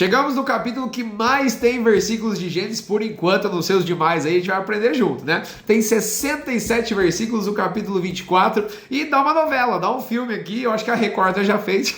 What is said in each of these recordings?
Chegamos no capítulo que mais tem versículos de Gênesis, por enquanto, nos seus demais aí, a gente vai aprender junto, né? Tem 67 versículos no capítulo 24 e dá uma novela, dá um filme aqui, eu acho que a Record já fez,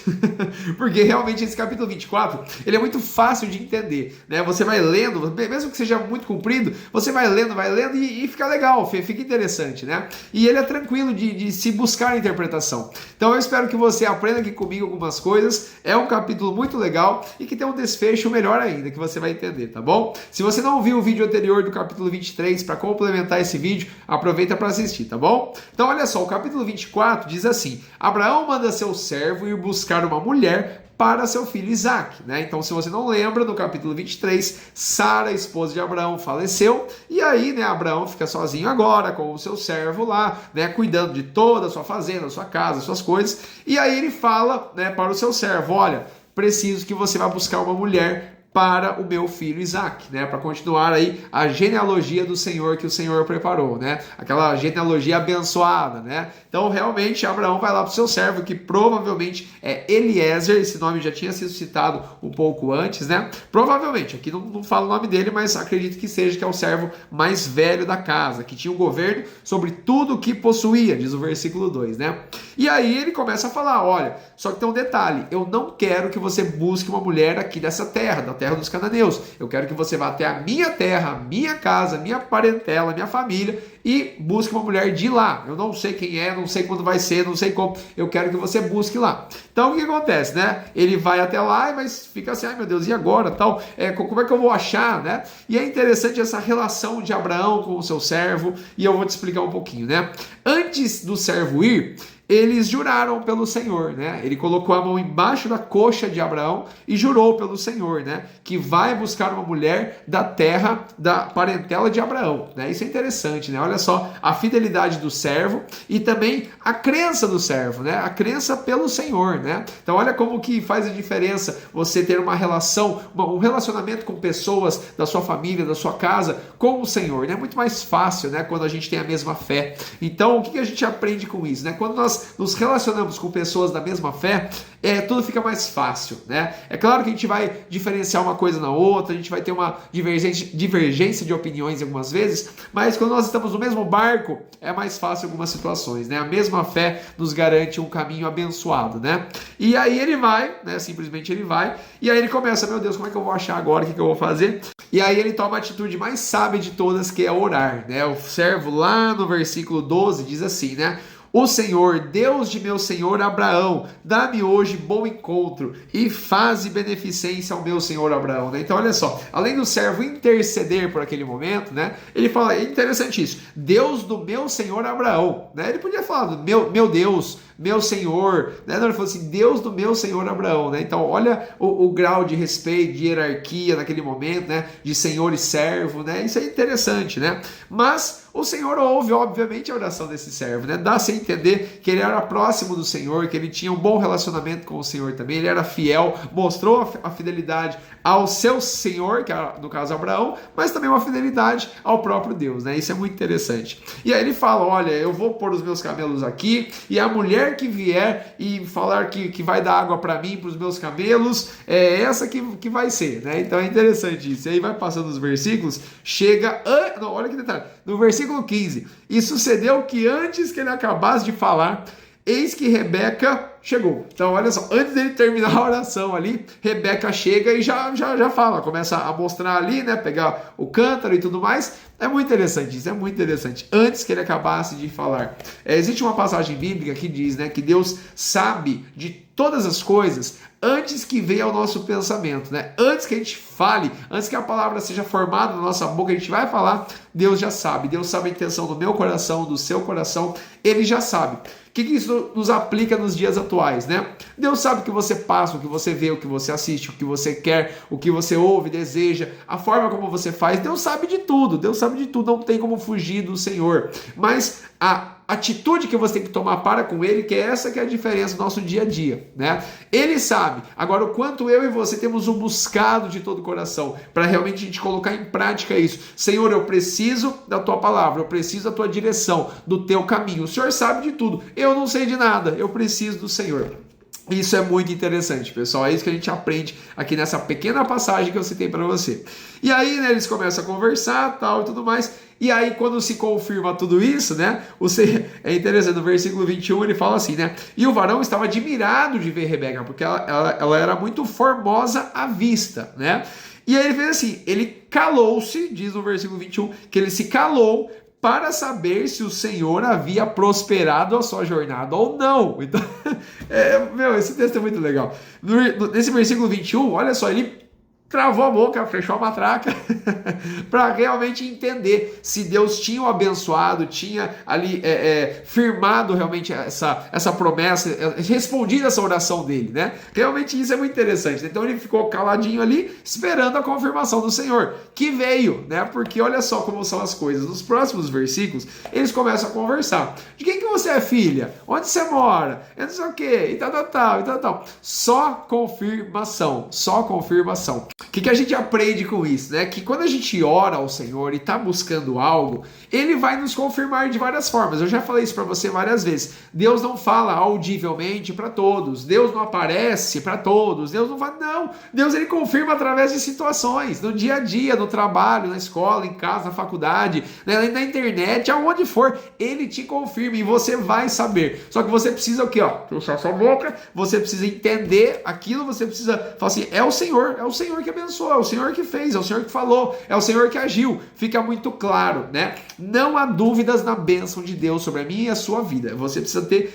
porque realmente esse capítulo 24, ele é muito fácil de entender, né? Você vai lendo, mesmo que seja muito comprido, você vai lendo e fica legal, fica interessante, né? E ele é tranquilo de se buscar a interpretação. Então eu espero que você aprenda aqui comigo algumas coisas, é um capítulo muito legal e que tem um desfecho melhor ainda, que você vai entender, tá bom? Se você não viu o vídeo anterior do capítulo 23, para complementar esse vídeo, aproveita para assistir, tá bom? Então olha só, o capítulo 24 diz assim: Abraão manda seu servo ir buscar uma mulher para seu filho Isaac, né? Então, se você não lembra, no capítulo 23, Sara, esposa de Abraão, faleceu, e aí, né, Abraão fica sozinho agora, com o seu servo lá, né, cuidando de toda a sua fazenda, sua casa, suas coisas, e aí ele fala, né, para o seu servo: olha, preciso que você vá buscar uma mulher para o meu filho Isaac, né? Para continuar aí a genealogia do Senhor que o Senhor preparou, né? Aquela genealogia abençoada, né? Então, realmente, Abraão vai lá para o seu servo, que provavelmente é Eliezer, esse nome já tinha sido citado um pouco antes, né? Provavelmente, aqui não fala o nome dele, mas acredito que seja, que é o servo mais velho da casa, que tinha o governo sobre tudo o que possuía, diz o versículo 2, né? E aí ele começa a falar: olha, só que tem um detalhe, eu não quero que você busque uma mulher aqui dessa terra, da terra dos cananeus. Eu quero que você vá até a minha terra, a minha casa, a minha parentela, a minha família e busque uma mulher de lá. Eu não sei quem é, não sei quando vai ser, não sei como. Eu quero que você busque lá. Então o que acontece, né? Ele vai até lá, mas fica assim: ai meu Deus, e agora? Tal, como é que eu vou achar, né? E é interessante essa relação de Abraão com o seu servo, e eu vou te explicar um pouquinho, né? Antes do servo ir, eles juraram pelo Senhor, né? Ele colocou a mão embaixo da coxa de Abraão e jurou pelo Senhor, né? Que vai buscar uma mulher da terra, da parentela de Abraão, né? Isso é interessante, né? Olha só a fidelidade do servo e também a crença do servo, né? A crença pelo Senhor, né? Então olha como que faz a diferença você ter uma relação, um relacionamento com pessoas da sua família, da sua casa, com o Senhor, né? É muito mais fácil, né? Quando a gente tem a mesma fé. Então o que a gente aprende com isso, né? Quando nós nos relacionamos com pessoas da mesma fé, tudo fica mais fácil, né? É claro que a gente vai diferenciar uma coisa na outra, a gente vai ter uma divergência de opiniões algumas vezes, mas quando nós estamos no mesmo barco, é mais fácil em algumas situações, né? A mesma fé nos garante um caminho abençoado, né? E aí ele vai, né? Simplesmente ele vai, e aí ele começa: meu Deus, como é que eu vou achar agora? O que eu vou fazer? E aí ele toma a atitude mais sábia de todas, que é orar, né? O servo lá no versículo 12 diz assim, né? O Senhor, Deus de meu senhor Abraão, dá-me hoje bom encontro e faze beneficência ao meu senhor Abraão, né? Então olha só, além do servo interceder por aquele momento, né? Ele fala, é interessante isso, Deus do meu senhor Abraão, né? Ele podia falar meu Deus, meu senhor, né? Não, ele falou assim, Deus do meu senhor Abraão, né? Então olha o grau de respeito, de hierarquia naquele momento, né? De senhor e servo, né? Isso é interessante, né? Mas o Senhor ouve, obviamente, a oração desse servo, né? Dá-se a entender que ele era próximo do Senhor, que ele tinha um bom relacionamento com o Senhor também, ele era fiel, mostrou a fidelidade ao seu Senhor, que era, no caso, Abraão, mas também uma fidelidade ao próprio Deus, né? Isso é muito interessante. E aí ele fala, olha, eu vou pôr os meus camelos aqui, e a mulher que vier e falar que vai dar água para mim, para os meus camelos, é essa que vai ser, né? Então é interessante isso. E aí vai passando os versículos, chega... Não, olha que detalhe. No versículo 15, e sucedeu que antes que ele acabasse de falar, eis que Rebeca chegou. Então olha só, antes dele terminar a oração ali, Rebeca chega e já fala, começa a mostrar ali, né, pegar o cântaro e tudo mais. É muito interessante isso, é muito interessante. Antes que ele acabasse de falar. Existe uma passagem bíblica que diz, né, que Deus sabe de todas as coisas antes que venha ao nosso pensamento, né? Antes que a gente fale, antes que a palavra seja formada na nossa boca, a gente vai falar, Deus já sabe. Deus sabe a intenção do meu coração, do seu coração, Ele já sabe. O que isso nos aplica nos dias atuais, né? Deus sabe o que você passa, o que você vê, o que você assiste, o que você quer, o que você ouve, deseja, a forma como você faz. Deus sabe de tudo, não tem como fugir do Senhor. Mas a atitude que você tem que tomar para com Ele, que é essa que é a diferença do nosso dia a dia, né? Ele sabe. Agora, o quanto eu e você temos o buscado de todo o coração, para realmente a gente colocar em prática isso. Senhor, eu preciso da Tua palavra, eu preciso da Tua direção, do Teu caminho. O Senhor sabe de tudo. Eu não sei de nada, eu preciso do Senhor. Isso é muito interessante, pessoal. É isso que a gente aprende aqui nessa pequena passagem que eu citei para você. E aí, né, eles começam a conversar, tal e tudo mais. E aí, quando se confirma tudo isso, né, é interessante, no versículo 21 ele fala assim, né, e o varão estava admirado de ver Rebeca, porque ela era muito formosa à vista, né. E aí ele fez assim, ele calou-se, diz no versículo 21, que ele se calou para saber se o Senhor havia prosperado a sua jornada ou não. Então, esse texto é muito legal. Nesse versículo 21, olha só, ele travou a boca, fechou a matraca, para realmente entender se Deus tinha o abençoado, tinha ali firmado realmente essa promessa, respondido essa oração dele, né? Realmente isso é muito interessante. Então ele ficou caladinho ali, esperando a confirmação do Senhor, que veio, né? Porque olha só como são as coisas. Nos próximos versículos, eles começam a conversar. De quem que você é filha? Onde você mora? Eu não sei o quê, e tal. Só confirmação, só confirmação. O que a gente aprende com isso, né? Que quando a gente ora ao Senhor e está buscando algo, Ele vai nos confirmar de várias formas. Eu já falei isso para você várias vezes. Deus não fala audivelmente para todos. Deus não aparece para todos. Deus não fala, não. Deus ele confirma através de situações, no dia a dia, no trabalho, na escola, em casa, na faculdade, né? Na internet, aonde for. Ele te confirma e você vai saber. Só que você precisa o quê? Fechar sua boca, você precisa entender aquilo, você precisa falar assim, é o Senhor que abençoou, é o Senhor que fez, é o Senhor que falou, é o Senhor que agiu. Fica muito claro, né? Não há dúvidas na bênção de Deus sobre a minha e a sua vida. Você precisa ter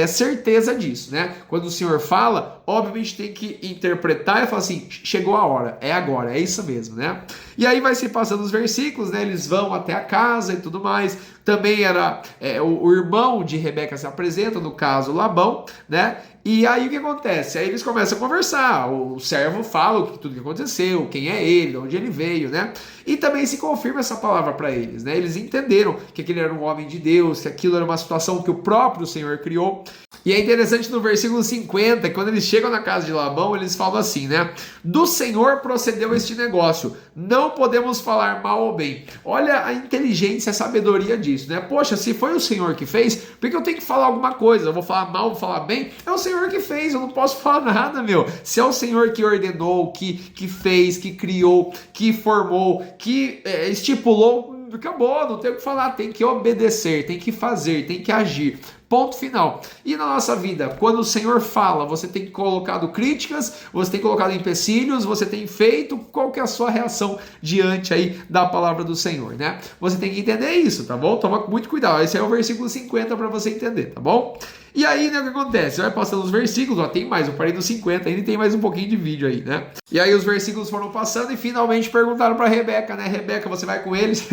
certeza disso, né? Quando o Senhor fala, obviamente tem que interpretar e falar assim, chegou a hora, é agora, é isso mesmo, né? E aí vai se passando os versículos, né? Eles vão até a casa e tudo mais. Também era o irmão de Rebeca se apresenta, no caso Labão, né? E aí o que acontece? Aí eles começam a conversar, o servo fala tudo que aconteceu, quem é ele, de onde ele veio, né? E também se confirma essa palavra para eles, né? Eles entenderam que aquele era um homem de Deus, que aquilo era uma situação que o próprio Senhor criou. E é interessante no versículo 50, quando eles chegam na casa de Labão, eles falam assim, né? Do Senhor procedeu este negócio, não podemos falar mal ou bem. Olha a inteligência, a sabedoria disso, né? Poxa, se foi o Senhor que fez, por que eu tenho que falar alguma coisa? Eu vou falar mal, vou falar bem? É o Senhor que fez, eu não posso falar nada, meu. Se é o Senhor que ordenou, que fez, que criou, que formou, que estipulou, acabou, não tem o que falar, tem que obedecer, tem que fazer, tem que agir. Ponto final. E na nossa vida, quando o Senhor fala, você tem colocado críticas, você tem colocado empecilhos, você tem feito, qual que é a sua reação diante aí da palavra do Senhor, né? Você tem que entender isso, tá bom? Toma muito cuidado. Esse é o versículo 50 para você entender, tá bom? E aí, né, o que acontece? Vai passando os versículos, tem mais, eu parei no 50, ainda tem mais um pouquinho de vídeo aí, né? E aí os versículos foram passando e finalmente perguntaram para Rebeca, né? Rebeca, você vai com eles?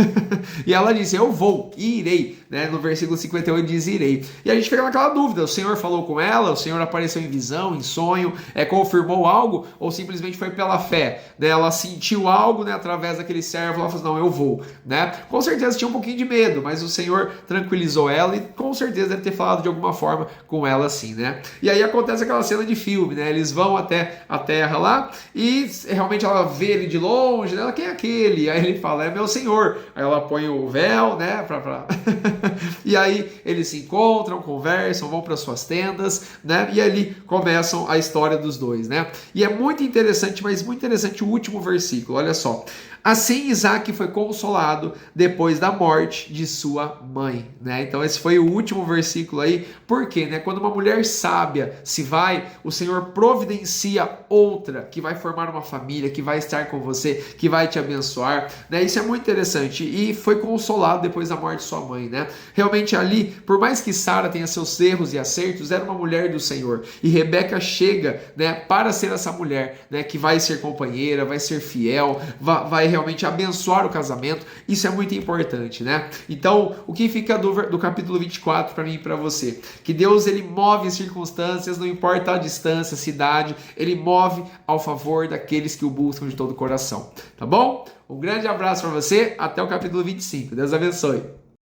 E ela disse, eu vou, irei, né? No versículo 58 diz irei. E a gente fica naquela dúvida, o Senhor falou com ela, o Senhor apareceu em visão, em sonho, confirmou algo, ou simplesmente foi pela fé, né? Ela sentiu algo, né, através daquele servo, ela falou assim, não, eu vou, né? Com certeza tinha um pouquinho de medo, mas o Senhor tranquilizou ela e com certeza deve ter falado de alguma forma com ela assim, né? E aí acontece aquela cena de filme, né? Eles vão até a terra lá e realmente ela vê ele de longe, né? Ela, quem é aquele? Aí ele fala, é meu Senhor. Aí ela põe o véu, né? E aí eles se encontram, conversam, vão para suas tendas, né? E ali começam a história dos dois, né? E é muito interessante, mas muito interessante o último versículo, olha só. Assim Isaac foi consolado depois da morte de sua mãe, né? Então esse foi o último versículo aí. Por quê, né? Quando uma mulher sábia se vai, o Senhor providencia outra que vai formar uma família, que vai estar com você, que vai te abençoar, né? Isso é muito interessante. E foi consolado depois da morte de sua mãe, né? Realmente ali, por mais que Sara tenha seus erros e acertos, era uma mulher do Senhor. E Rebeca chega, né, para ser essa mulher, né, que vai ser companheira, vai ser fiel, vai realmente abençoar o casamento. Isso é muito importante, né? Então, o que fica do capítulo 24 para mim e para você? Que Deus, ele move circunstâncias, não importa a distância, a cidade, ele move ao favor daqueles que o buscam de todo o coração, tá bom? Um grande abraço para você, até o capítulo 25. Deus abençoe.